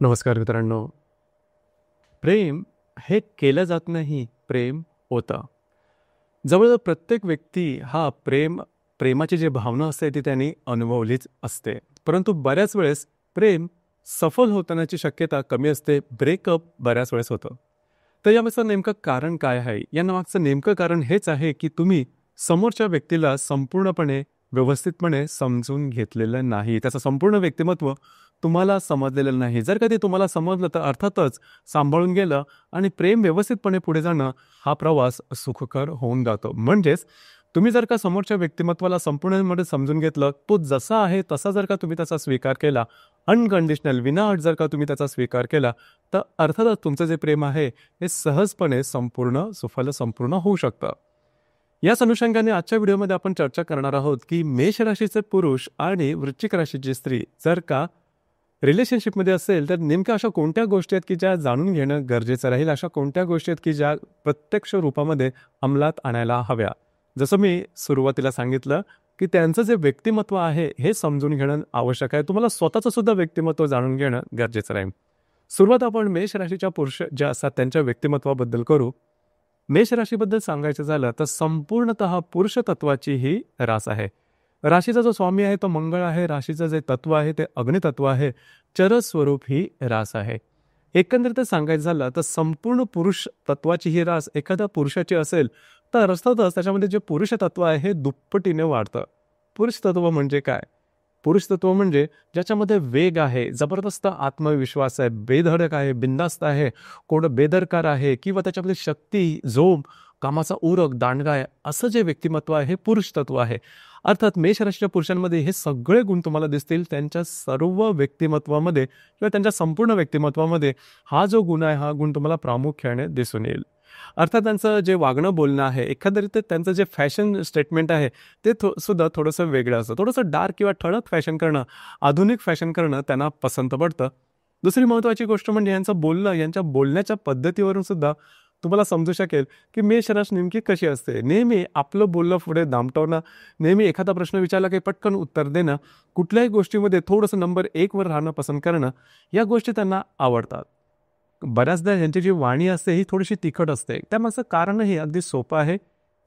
नमस्कार मित्रांनो. प्रेम हे केलं जात नाही, प्रेम होतं. जवळजवळ प्रत्येक व्यक्ती हा प्रेमाची जी भावना असते ती त्यांनी अनुभवलीच असते. परंतु बऱ्याच वेळेस प्रेम सफल होतानाची शक्यता कमी असते. ब्रेकअप बऱ्याच वेळेस होतं. तर यामागचं नेमकं कारण काय आहे? या मागचं नेमकं कारण हेच आहे की तुम्ही समोरच्या व्यक्तीला संपूर्णपणे, व्यवस्थितपणे समजून घेतलेलं नाही. त्याचं संपूर्ण व्यक्तिमत्व तुम्हाला समजलेलं नाही. जर का ते तुम्हाला समजलं तर अर्थातच सांभाळून गेलं आणि प्रेम व्यवस्थितपणे पुढे जाणं हा प्रवास सुखकर होऊन जातो. म्हणजेच तुम्ही जर का समोरच्या व्यक्तिमत्वाला संपूर्णपणे समजून घेतलं, तो जसा आहे तसा जर का तुम्ही त्याचा स्वीकार केला, अनकंडिशनल विनाअट जर का तुम्ही त्याचा स्वीकार केला, तर अर्थातच तुमचं जे प्रेम आहे हे सहजपणे संपूर्ण होऊ शकतं. याच अनुषंगाने आजच्या व्हिडिओमध्ये आपण चर्चा करणार आहोत की मेष राशीचे पुरुष आणि वृश्चिक राशीची स्त्री जर का रिलेशनशिपमध्ये असेल तर नेमक्या अशा कोणत्या गोष्टी आहेत की ज्या जाणून घेणं गरजेचं राहील, अशा कोणत्या गोष्टी आहेत की ज्या प्रत्यक्ष रूपामध्ये अंमलात आणायला हव्या. जसं मी सुरुवातीला सांगितलं की त्यांचं जे व्यक्तिमत्व आहे हे समजून घेणं आवश्यक आहे. तुम्हाला स्वतःचं सुद्धा व्यक्तिमत्व जाणून घेणं गरजेचं राहील. सुरुवात आपण मेष राशीच्या पुरुष ज्या असतात त्यांच्या व्यक्तिमत्वाबद्दल करू. मेष राशीबद्दल सांगायचं झालं तर संपूर्णतः पुरुष तत्वाची ही रास आहे. राशीचा जो स्वामी आहे तो मंगळ आहे. राशीचं जे तत्व आहे ते अग्नितत्व आहे. चरस स्वरूप ही रास आहे. एकंदरीत सांगायचं झालं तर संपूर्ण पुरुष तत्वाची ही रास एखाद्या पुरुषाची असेल तर अर्थातच त्याच्यामध्ये जे पुरुष तत्व आहे हे दुप्पटीने वाढतं. पुरुष तत्व म्हणजे काय? पुरुष तत्व म्हणजे ज्याच्यामध्ये वेग आहे, जबरदस्त आत्मविश्वास आहे, बेधडक आहे, बिंदास्त आहे, कोण बेदरकार आहे किंवा त्याच्यामध्ये शक्ती, जोम, कामाचा उरक, दांडगा आहे, असं जे व्यक्तिमत्व आहे हे पुरुष तत्व आहे. अर्थात मेष राशीच्या पुरुषांमध्ये हे सगळे गुण तुम्हाला दिसतील. त्यांच्या सर्व व्यक्तिमत्वामध्ये किंवा त्यांच्या संपूर्ण व्यक्तिमत्वामध्ये हा जो गुण आहे हा गुण तुम्हाला प्रामुख्याने दिसून येईल. अर्थात त्यांचं जे वागणं बोलणं आहे, एकंदरीत त्यांचं जे फॅशन स्टेटमेंट आहे ते सुद्धा थोडंसं वेगळं असतं. थोडंसं डार्क किंवा ठळक फॅशन करणं, आधुनिक फॅशन करणं त्यांना पसंत पडतं. दुसरी महत्त्वाची गोष्ट म्हणजे यांचं बोलणं, यांच्या बोलण्याच्या पद्धतीवरून सुद्धा तुम्हाला समजू शकेल की मेष राशी नेमकी कशी असते. नेहमी आपलं बोलणं पुढे दामटवणं, नेहमी एखादा प्रश्न विचारला की पटकन उत्तर देणं, कुठल्याही गोष्टीमध्ये थोडंसं नंबर 1 वर राहणं पसंत करणं, या गोष्टी त्यांना आवडतात. बऱ्याचदा यांची जी वाणी असते ही थोडीशी तिखट असते. त्यामागचं कारणही अगदी सोपं आहे.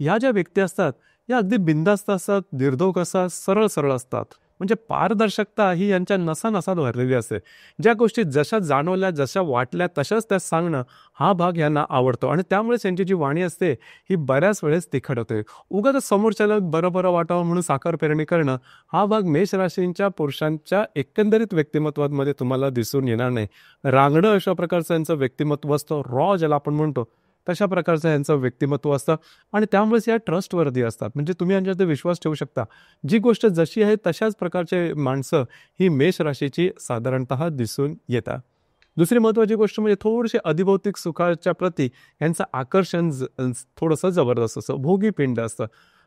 ह्या ज्या व्यक्ती असतात या अगदी बिनधास्त असतात, निर्धोक असतात, सरळ सरळ असतात. म्हणजे पारदर्शकता ही यांच्या नसानसात भरलेली असते. ज्या गोष्टी जशा जाणवल्या, जशा वाटल्या तशाच त्या सांगणं हा भाग यांना आवडतो आणि त्यामुळेच यांची जी वाणी असते ही बऱ्याच वेळेस तिखट होते. उगाच समोरच्याला बरं बरं वाटावं म्हणून साखर पेरणी करणं हा भाग मेष राशींच्या पुरुषांच्या एकंदरीत व्यक्तिमत्वामध्ये तुम्हाला दिसून येणार नाही. रांगडं अशा प्रकारचं यांचं व्यक्तिमत्व असतं, रॉ ज्याला आपण म्हणतो तशा प्रकारचं यांचं व्यक्तिमत्व असतं आणि त्यामुळेच या ट्रस्टवर्दी असतात. म्हणजे तुम्ही यांच्यावर विश्वास ठेवू शकता. जी गोष्ट जशी आहे तशाच प्रकारचे माणसं ही मेष राशीची साधारणतः दिसून येतात. दुसरी महत्त्वाची गोष्ट म्हणजे थोडेसे अधिभौतिक सुखाच्या प्रती यांचं आकर्षण थोडंसं जबरदस्त असतं, भोगी पिंड असतं.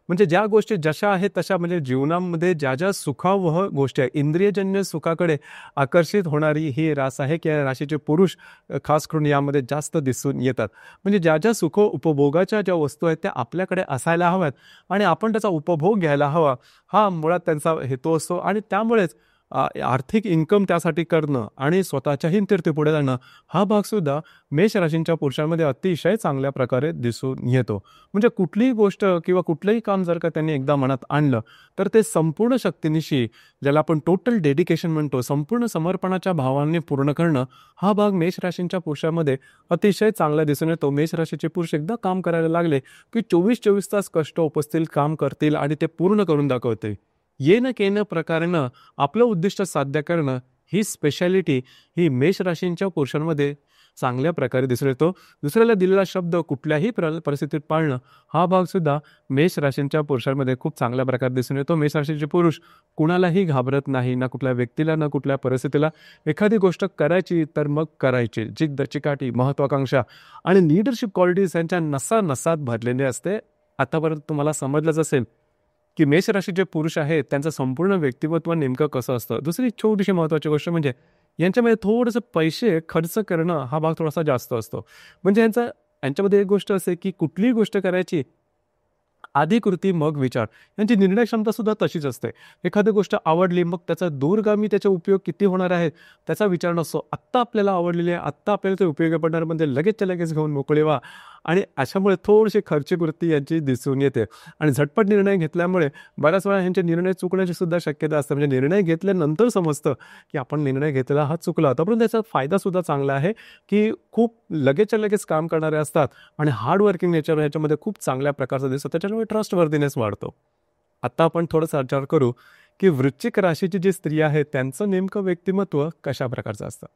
म्हणजे ज्या गोष्टी जशा आहेत तशा, म्हणजे जीवनामध्ये ज्या ज्या सुखावह गोष्टी आहेत, इंद्रियजन्य सुखाकडे आकर्षित होणारी ही रास आहे की या राशीचे पुरुष खास करून यामध्ये जास्त दिसून येतात. म्हणजे ज्या ज्या सुख उपभोगाच्या ज्या वस्तू आहेत त्या आपल्याकडे असायला हव्यात आणि आपण त्याचा उपभोग घ्यायला हवा, हा मुळात त्यांचा हेतू असतो. आणि त्यामुळेच आर्थिक इन्कम त्यासाठी करणं आणि स्वतःच्याही तीर्थी पुढे जाणं हा भागसुद्धा मेष राशींच्या पुरुषांमध्ये अतिशय चांगल्या प्रकारे दिसून येतो. म्हणजे कुठलीही गोष्ट किंवा कुठलंही काम जर का त्यांनी एकदा मनात आणलं तर ते संपूर्ण शक्तीनिशी, ज्याला आपण टोटल डेडिकेशन म्हणतो, संपूर्ण समर्पणाच्या भावाने पूर्ण करणं हा भाग मेष राशींच्या पुरुषांमध्ये अतिशय चांगला दिसून येतो. मेष राशीचे पुरुष एकदा काम करायला लागले की 24-24 तास कष्ट उपसतील, काम करतील आणि ते पूर्ण करून दाखवतील. येणं केनं प्रकारेनं आपलं उद्दिष्ट साध्य करणं ही स्पेशालिटी ही मेष राशींच्या पुरुषांमध्ये चांगल्या प्रकारे दिसून येतो. दुसऱ्याला दिलेला शब्द कुठल्याही परिस्थितीत पाळणं हा भागसुद्धा मेष राशींच्या पुरुषांमध्ये खूप चांगल्या प्रकारे दिसून येतो. मेष राशीचे पुरुष कुणालाही घाबरत नाही, ना कुठल्या व्यक्तीला ना कुठल्या परिस्थितीला. एखादी गोष्ट करायची तर मग करायची. जिद्द, चिकाटी, महत्वाकांक्षा आणि लीडरशिप क्वालिटीज यांच्या नसानसात भरलेली असते. आतापर्यंत तुम्हाला समजलंच असेल की मेष राशीचे पुरुष आहेत त्यांचं संपूर्ण व्यक्तिमत्व नेमकं कसं असतं. दुसरी छोटीशी महत्त्वाची गोष्ट म्हणजे यांच्यामध्ये थोडंसं पैसे खर्च करणं हा भाग थोडासा जास्त असतो. म्हणजे यांच्यामध्ये एक गोष्ट असते की कुठलीही गोष्ट करायची आधी कृती मग विचार. यांची निर्णय क्षमता सुद्धा तशीच असते. एखादी गोष्ट आवडली, मग त्याचा दूरगामी त्याचा उपयोग किती होणार आहे त्याचा विचार नसतो. आत्ता आपल्याला आवडलेली आहे, आत्ता आपल्याला ते उपयोगी पडणार म्हणजे लगेचच्या लगेच घेऊन मोकळे व्हा. आणि अशामुळे थोडीशी खर्चिक वृत्ती यांची दिसून येते. आणि झटपट निर्णय घेतल्यामुळे बऱ्याच वेळा ह्यांचे निर्णय चुकण्याची सुद्धा शक्यता असते. म्हणजे निर्णय घेतल्यानंतर समजतं की आपण निर्णय घेतलेला हा चुकला होता. परंतु त्याचा फायदा सुद्धा चांगला आहे की खूप लगेचच्या लगेच काम करणारे असतात आणि हार्ड वर्किंग नेचर ह्याच्यामध्ये खूप चांगल्या प्रकारचं दिसतं. त्याच्यामुळे ट्रस्टवर्दीनेस वाढतो. आता आपण थोडंसं विचार करू की वृश्चिक राशीची जी स्त्री आहे त्यांचं नेमकं व्यक्तिमत्व कशा प्रकारचं असतं.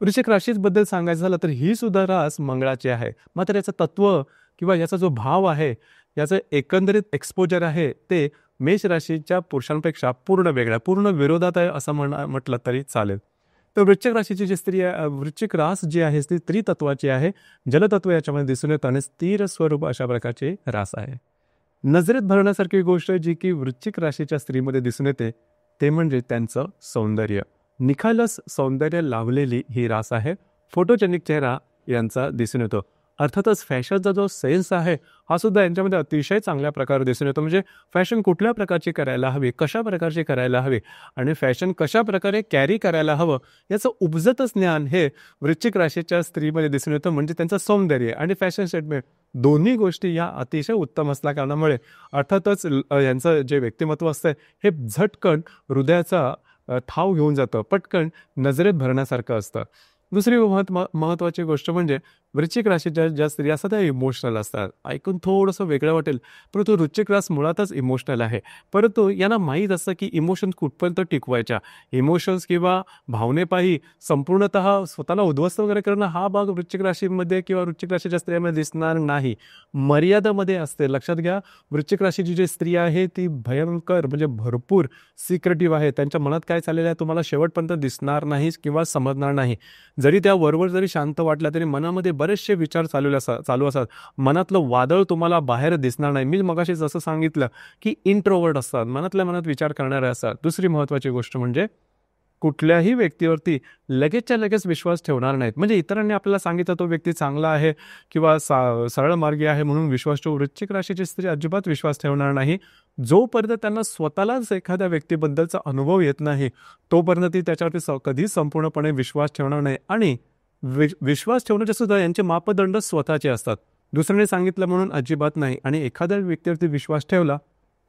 वृश्चिक राशीबद्दल सांगायचं झालं तर ही सुद्धा रास मंगळाची आहे. मात्र याचं तत्व किंवा याचा जो भाव आहे, याचं एकंदरीत एक्सपोजर आहे ते मेष राशीच्या पुरुषांपेक्षा पूर्ण वेगळा, पूर्ण विरोधात आहे असं म्हटलं तरी चालेल. तर वृश्चिक राशीची जी स्त्री आहे, वृश्चिक रास जी आहे ती त्रितत्वाची आहे. जलतत्व याच्यामध्ये दिसून येतं आणि स्थिर स्वरूप अशा प्रकारची रास आहे. नजरेत भरण्यासारखी गोष्ट जी की वृश्चिक राशीच्या स्त्रीमध्ये दिसून येते ते म्हणजे त्यांचं सौंदर्य. निखालस सौंदर्य लाभलेली ही रास आहे. फोटोजेनिक चेहरा यांचा दिसून येतो. अर्थातच फॅशनचा जो सेन्स आहे हा सुद्धा यांच्यामध्ये अतिशय चांगल्या प्रकारे दिसून येतो. म्हणजे फॅशन कुठल्या प्रकारची करायला हवी, कशा प्रकारची करायला हवी आणि फॅशन कशा प्रकारे कॅरी करायला हवं याचं उपजतच ज्ञान हे वृश्चिक राशीच्या स्त्रीमध्ये दिसून येतं. म्हणजे त्यांचं सौंदर्य आणि फॅशन स्टेटमेंट दोन्ही गोष्टी या अतिशय उत्तम असल्या कारणामुळे अर्थातच यांचं जे व्यक्तिमत्व असतं हे झटकन हृदयाचा ठाव घेऊन जातं, पटकन नजरेत भरण्यासारखं असतं. दुसरी महत्त्वाची गोष्ट म्हणजे वृश्चिक राशीच्या ज्या स्त्रिया असतात त्या इमोशनल असतात. ऐकून थोडंसं वेगळं वाटेल, परंतु वृश्चिक रास मुळातच इमोशनल आहे. परंतु यांना माहीत असतं की इमोशन्स कुठपर्यंत टिकवायच्या. इमोशन्स किंवा भावनेपायी संपूर्णतः स्वतःला उद्ध्वस्त वगैरे करणं हा भाग वृश्चिक राशीमध्ये किंवा वृश्चिक राशीच्या स्त्रियांमध्ये दिसणार नाही. मर्यादामध्ये असते. लक्षात घ्या, वृश्चिक राशीची जी स्त्री आहे ती भयंकर म्हणजे भरपूर सिक्रेटिव्ह आहे. त्यांच्या मनात काय चाललेलं आहे तुम्हाला शेवटपर्यंत दिसणार नाही किंवा समजणार नाही. जरी त्या वरवर जरी शांत वाटल्या तरी मनामध्ये बरेचसे विचार चालू असतात. मनातलं वादळ तुम्हाला बाहेर दिसणार नाही. मी मगाशी जसं सांगितलं की इंट्रोवर्ट असतात, मनातल्या मनात विचार करणारे असतात. दुसरी महत्त्वाची गोष्ट म्हणजे कुठल्याही व्यक्तीवरती लगेचच्या लगेच विश्वास ठेवणार नाहीत. म्हणजे इतरांनी आपल्याला सांगितलं तो व्यक्ती चांगला आहे किंवा सरळ मार्गी आहे म्हणून विश्वास ठेवू. वृश्चिक राशीची स्त्री अजिबात विश्वास ठेवणार नाही. जोपर्यंत त्यांना स्वतःलाच एखाद्या व्यक्तीबद्दलचा अनुभव येत नाही तोपर्यंत ती त्याच्यावरती कधीच संपूर्णपणे विश्वास ठेवणार नाही. आणि विश्वास ठेवण्याचे सुद्धा यांचे मापदंड स्वतःचे असतात. दुसऱ्याने सांगितलं म्हणून अजिबात नाही. आणि एखाद्या व्यक्तीवरती विश्वास ठेवला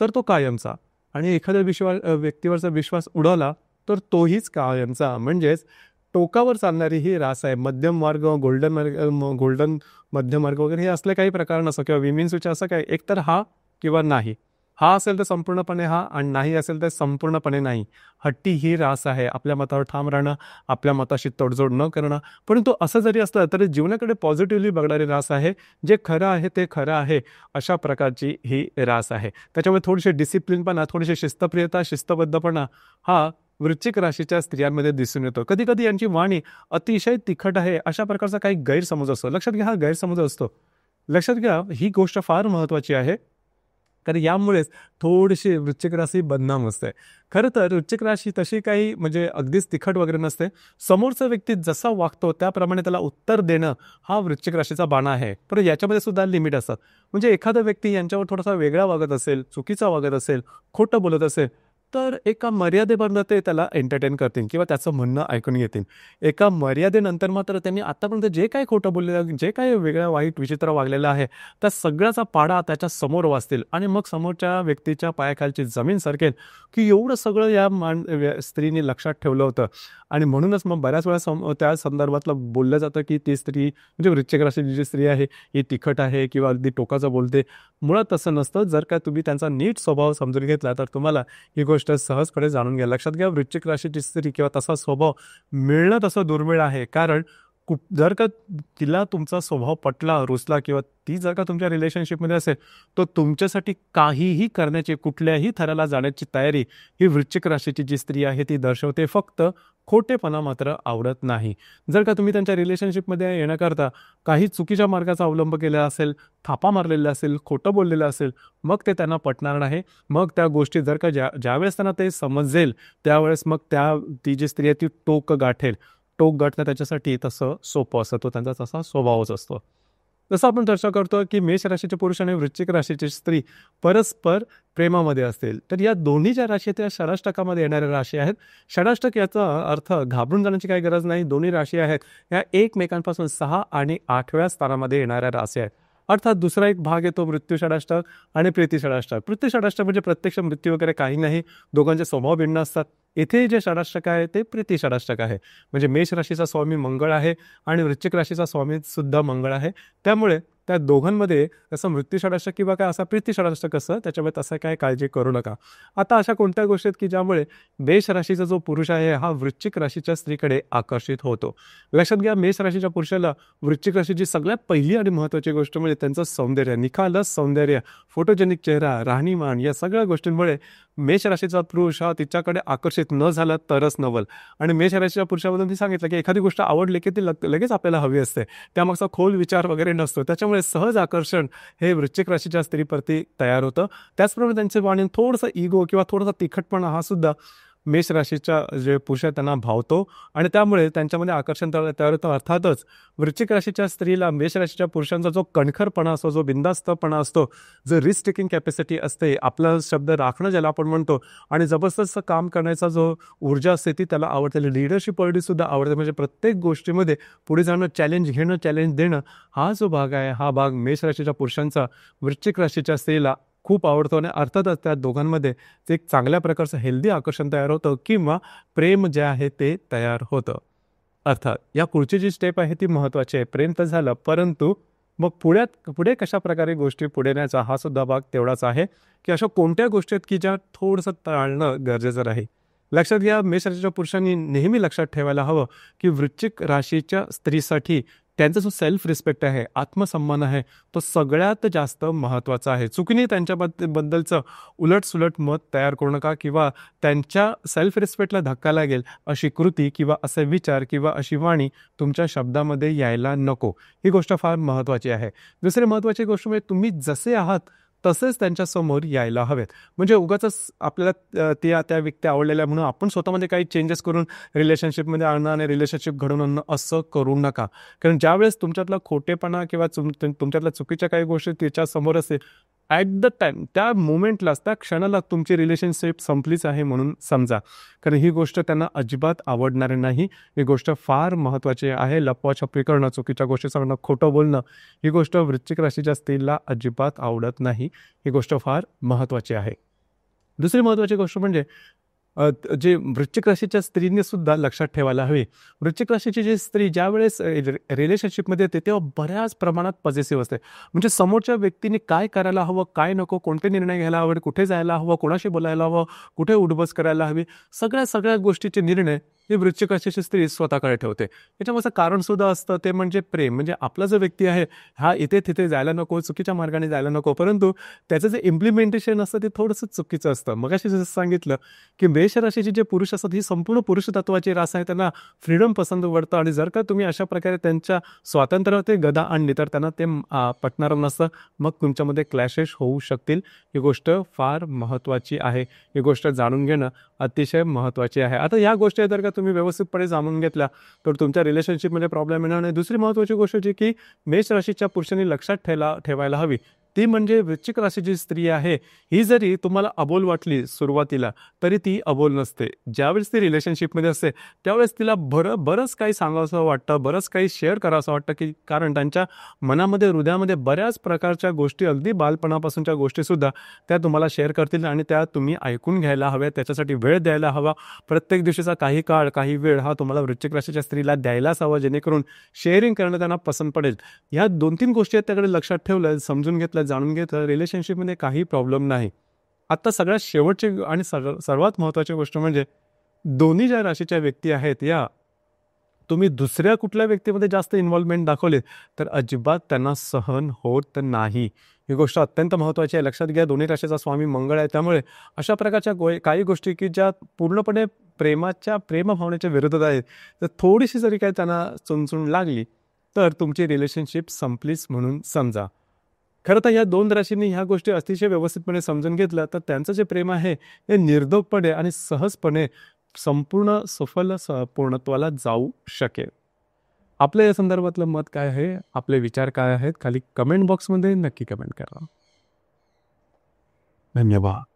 तर तो कायमचा आणि एखाद्या व्यक्तीवरचा विश्वास उडवला तर तोहीच कायमचा. म्हणजेच टोकावर चालणारी ही रास आहे. मध्यम मार्ग, गोल्डन मध्यम मार्ग वगैरे हे असले काही प्रकार नसतो किंवा विमीन स्विच असं काय, एकतर हा किंवा नाही. हा असेल तर संपूर्णपणे हा आणि नाही असेल तर संपूर्णपणे नाही. हट्टी ही रास आहे. आपल्या मतावर ठाम राहणं, आपल्या मताशी तडजोड न करणं. परंतु असं जरी असलं तरी जीवनाकडे पॉझिटिव्हली बघणारी रास आहे. जे खरं आहे ते खरं आहे अशा प्रकारची ही रास आहे. त्याच्यामुळे थोडीशी डिसिप्लिनपणा, थोडीशी शिस्तप्रियता, शिस्तबद्धपणा हा वृश्चिक राशीच्या स्त्रियांमध्ये दिसून येतो. कधी कधी यांची वाणी अतिशय तिखट आहे अशा प्रकारचा काही गैरसमज असतो. लक्षात घ्या, हा गैरसमज असतो. लक्षात घ्या, ही गोष्ट फार महत्त्वाची आहे कारण यामुळेच थोडीशी वृश्चिक राशी बदनाम असते. खरं तर वृश्चिक राशी तशी काही म्हणजे अगदीच तिखट वगैरे नसते. समोरचा व्यक्ती जसा वागतो त्याप्रमाणे त्याला उत्तर देणं हा वृश्चिक राशीचा बाणा आहे. पण याच्यामध्ये सुद्धा लिमिट असतात. म्हणजे एखादा व्यक्ती यांच्यावर थोडासा वेगळा वागत असेल, चुकीचा वागत असेल, खोटं बोलत असेल तर एका मर्यादेपर्यंत ते त्याला एंटरटेन करतील किंवा त्याचं म्हणणं ऐकून घेतील. एका मर्यादेनंतर मात्र त्यांनी आतापर्यंत जे काही खोटं बोललेलं, जे काही वेगळ्या वाईट विचित्र वागलेलं आहे त्या सगळ्याचा पाडा त्याच्या समोर वाचतील आणि मग समोरच्या व्यक्तीच्या पायाखालची जमीन सरकेल की एवढं सगळं या स्त्रीने लक्षात ठेवलं होतं. आणि म्हणूनच मग बऱ्याच वेळा त्या संदर्भातलं बोललं जातं की ती स्त्री म्हणजे वृश्चिक राशीची जी स्त्री आहे ही तिखट आहे किंवा अगदी टोकाचं बोलते. मुळात तसं नसतं. जर का तुम्ही त्यांचा नीट स्वभाव समजून घेतला तर तुम्हाला ही गोष्ट सहजपणे जाणून घ्या. लक्षात घ्या, वृश्चिक राशीची स्त्री किंवा तसा स्वभाव मिळणं तसं दुर्मिळ आहे. कारण जर का तिला तुमचा स्वभाव पटला, रुचला किंवा ती जर का तुमच्या रिलेशनशिपमध्ये असेल तर तुमच्यासाठी काहीही करण्याची, कुठल्याही थराला जाण्याची तयारी ही वृश्चिक राशीची जी स्त्री आहे ती दर्शवते. फक्त खोटेपणा मात्र आवडत नाही. जर का तुम्ही त्यांच्या रिलेशनशिपमध्ये येण्याकरता काही चुकीच्या मार्गाचा अवलंब केला असेल, थापा मारलेला असेल, खोटं बोललेलं असेल, मग ते त्यांना पटणार नाही. मग त्या गोष्टी जर का ज्यावेळेस त्यांना ते समजेल त्यावेळेस मग ती जी स्त्री आहे ती टोक गाठेल. टोक गाठणं त्याच्यासाठी तसं सोपं असतं. तो त्यांचा तसा स्वभावच असतो. जसं आपण चर्चा करतो की मेष राशीचे पुरुष आणि वृश्चिक राशीची स्त्री परस्पर प्रेमामध्ये असतील, तर या दोन्ही ज्या राशी आहेत त्या षडाष्टकामध्ये येणाऱ्या राशी आहेत. षडाष्टक याचा अर्थ घाबरून जाण्याची काही गरज नाही. दोन्ही राशी आहेत या एकमेकांपासून 6 आणि 8व्या स्थानामध्ये येणाऱ्या राशी आहेत. अर्थात दुसरा एक भाग येतो मृत्यू षडाष्टक आणि प्रीती षडाष्टक. मृत्यू षडाष्टक म्हणजे प्रत्यक्ष मृत्यू वगैरे काही नाही, दोघांचे स्वभाव भिन्न असतात. इथे जे षडाष्टक आहे ते प्रीती षडाष्टक आहे. म्हणजे मेष राशीचा स्वामी मंगळ आहे आणि वृश्चिक राशीचा स्वामी सुद्धा मंगळ आहे. त्यामुळे त्या दोघांमध्ये असं मृत्यू षडाष्टक किंवा काय असा प्रीती षडाष्टक असं त्याच्यामुळे तसं काय काळजी करू नका. आता अशा कोणत्या गोष्टी आहेत की ज्यामुळे मेष राशीचा जो पुरुष आहे हा वृश्चिक राशीच्या स्त्रीकडे आकर्षित होतो. लक्षात घ्या, मेष राशीच्या पुरुषाला वृश्चिक राशीची सगळ्यात पहिली आणि महत्त्वाची गोष्ट म्हणजे त्यांचं सौंदर्य, निखालस सौंदर्य, फोटोजेनिक चेहरा, राहणीमान या सगळ्या गोष्टींमुळे मेष राशीचा पुरुष हा तिच्याकडे आकर्षित न झाला तरच नवल. आणि मेष राशीच्या पुरुषाबद्दल मी सांगितलं की एखादी गोष्ट आवडली की ती लगेच आपल्याला हवी असते, त्यामागचा खोल विचार वगैरे नसतो. त्याच्यामुळे सहज आकर्षण हे वृश्चिक राशीच्या स्त्रीप्रती तयार होतं. त्याचप्रमाणे त्यांचे वाणी थोडंसं इगो किंवा थोडासा तिखटपणा हा सुद्धा मेष राशीच्या जे पुरुष आहेत त्यांना भावतो आणि त्यामुळे त्यांच्यामध्ये आकर्षण तयार होतं. अर्थातच वृश्चिक राशीच्या स्त्रीला मेष राशीच्या पुरुषांचा जो कणखरपणा असतो, जो बिनधास्तपणा असतो, जो रिस्क टेकिंग कॅपॅसिटी असते, आपला शब्द राखणं ज्याला आपण म्हणतो, आणि जबरदस्त काम करण्याचा जो ऊर्जा असते ती त्याला आवडते. लिडरशिप क्वालिटी सुद्धा आवडते. म्हणजे प्रत्येक गोष्टीमध्ये पुढे जाणं, चॅलेंज घेणं, चॅलेंज देणं, हा जो भाग आहे हा भाग मेष राशीच्या पुरुषांचा वृश्चिक राशीच्या स्त्रीला खूप आवडतो. आणि अर्थातच त्या दोघांमध्ये ते एक चांगल्या प्रकारचं हेल्दी आकर्षण तयार होतं किंवा प्रेम जे आहे ते तयार होतं. अर्थात या पुढची जी स्टेप आहे ती महत्त्वाची आहे. प्रेम तर झालं, परंतु मग पुढे कशा प्रकारे गोष्टी पुढे न्यायचा हा सुद्धा भाग तेवढाच आहे की अशा कोणत्या गोष्टी आहेत की ज्या थोडंसं टाळणं गरजेचं राहील. लक्षात घ्या, मेष राशीच्या पुरुषांनी नेहमी लक्षात ठेवायला हवं की वृश्चिक राशीच्या स्त्रीसाठी त्यांचा जो सेल्फ रिस्पेक्ट आहे, आत्मसन्मान आहे, तो सगळ्यात जास्त महत्त्वाचा आहे. चुकीने त्यांच्याबद्दलचं उलटसुलट मत तयार करू नका किंवा त्यांच्या सेल्फ रिस्पेक्टला धक्का लागेल अशी कृती किंवा असे विचार किंवा अशी वाणी तुमच्या शब्दामध्ये यायला नको. ही गोष्ट फार महत्त्वाची आहे. दुसरी महत्त्वाची गोष्ट म्हणजे तुम्ही जसे आहात तसेच त्यांच्यासमोर यायला हवेत. म्हणजे उगाचच आपल्याला त्या व्यक्ती आवडलेल्या म्हणून आपण स्वतःमध्ये काही चेंजेस करून रिलेशनशिपमध्ये आणणं आणि रिलेशनशिप घडवून आणणं असं करू नका. कारण ज्यावेळेस तुमच्यातला खोटेपणा किंवा तुमच्यातल्या चुकीच्या काही गोष्टी त्याच्यासमोर असेल, ॲट द टाइम त्या मोमेंटलाच, त्या क्षणाला तुमची रिलेशनशिप संपलीच आहे म्हणून समजा. कारण ही गोष्ट त्यांना अजिबात आवडणार नाही. ही गोष्ट फार महत्त्वाची आहे. लपवाछपवी करणं, चुकीच्या गोष्टी सांगणं, खोटं बोलणं, ही गोष्ट वृश्चिक राशीच्या स्त्रीला अजिबात आवडत नाही. ही गोष्ट फार महत्त्वाची आहे. दुसरी महत्त्वाची गोष्ट म्हणजे जे वृश्चिक राशीच्या स्त्रीने सुद्धा लक्षात ठेवायला हवे. वृश्चिक राशीची जी स्त्री ज्यावेळेस रिलेशनशिपमध्ये येते तेव्हा बऱ्याच प्रमाणात पॉझिटिव्ह असते. म्हणजे समोरच्या व्यक्तीने काय करायला हवं, काय नको, कोणते निर्णय घ्यायला हवे, कुठे जायला हवं, कोणाशी बोलायला हवं, कुठे उठबस करायला हवी, सगळ्या गोष्टीचे निर्णय ही वृश्चिक राशीची स्त्री स्वतःकडे ठेवते. याच्यामागचं कारण सुद्धा असतं, ते म्हणजे प्रेम. म्हणजे आपला जो व्यक्ती आहे हा इथे तिथे जायला नको, चुकीच्या मार्गाने जायला नको, परंतु त्याचं जे इम्प्लिमेंटेशन असतं ते थोडंसं चुकीचं असतं. मगाशी जसं सांगितलं की मेष राशीचे जे पुरुष असतात ही संपूर्ण पुरुष तत्वाची रास आहे. त्यांना फ्रीडम पसंत पडतं आणि जर का तुम्ही अशा प्रकारे त्यांच्या स्वातंत्र्यावर गदा आणली तर त्यांना ते पटणारं नसतं. मग तुमच्यामध्ये क्लॅशेस होऊ शकतील. ही गोष्ट फार महत्त्वाची आहे. ही गोष्ट जाणून घेणं अतिशय महत्त्वाची आहे. आता या गोष्टी जर का तुम्ही व्यवस्थितपणे जाणून घेतल्या तर तुमच्या रिलेशनशिपमध्ये प्रॉब्लेम येणार नाही. दुसरी महत्त्वाची गोष्ट जी की मेष राशीच्या पुरुषांनी लक्षात ठेवायला हवी ती म्हणजे वृश्चिक राशीची स्त्री आहे ही जरी तुम्हाला अबोल वाटली सुरुवातीला तरी ती अबोल नसते. ज्यावेळेस ती रिलेशनशिपमध्ये असते त्यावेळेस तिला बरंच काही सांगावंसं वाटतं, बरंच काही शेअर करावंसं वाटतं की कारण त्यांच्या मनामध्ये, हृदयामध्ये बऱ्याच प्रकारच्या गोष्टी, अगदी बालपणापासूनच्या गोष्टीसुद्धा त्या तुम्हाला शेअर करतील आणि त्या तुम्ही ऐकून घ्यायला हव्या. त्याच्यासाठी वेळ द्यायला हवा. प्रत्येक दिवशीचा काही काळ, काही वेळ हा तुम्हाला वृश्चिक राशीच्या स्त्रीला द्यायलाच हवा, जेणेकरून शेअरिंग करणं त्यांना पसंत पडेल. ह्या 2-3 गोष्टी आहेत त्याकडे लक्षात ठेवलं, समजून घेतलं, जाणून घेतलं, रिलेशनशिपमध्ये काही प्रॉब्लेम नाही. आता सगळ्यात शेवटची आणि सर्वात महत्त्वाची गोष्ट म्हणजे दोन्ही ज्या राशीच्या व्यक्ती आहेत या तुम्ही दुसऱ्या कुठल्या व्यक्तीमध्ये जास्त इन्व्हॉल्वमेंट दाखवले तर अजिबात त्यांना सहन होत नाही. ही गोष्ट अत्यंत महत्त्वाची आहे. लक्षात घ्या, दोन्ही राशीचा स्वामी मंगळ आहे. त्यामुळे अशा प्रकारच्या काही गोष्टी की ज्या पूर्णपणे प्रेमभावनेच्या विरोधात आहेत तर थोडीशी जरी काही त्यांना चुणचुण लागली तर तुमची रिलेशनशिप संपलीच म्हणून समजा. खरं तर या 2 राशींनी ह्या गोष्टी अतिशय व्यवस्थितपणे समजून घेतल्या तर त्यांचं जे प्रेम आहे हे निर्दोषपणे आणि सहजपणे संपूर्ण सफल पूर्णत्वाला जाऊ शकेल. आपलं या संदर्भातलं मत काय आहे, आपले विचार काय आहेत, खाली कमेंट बॉक्समध्ये नक्की कमेंट करा. धन्यवाद.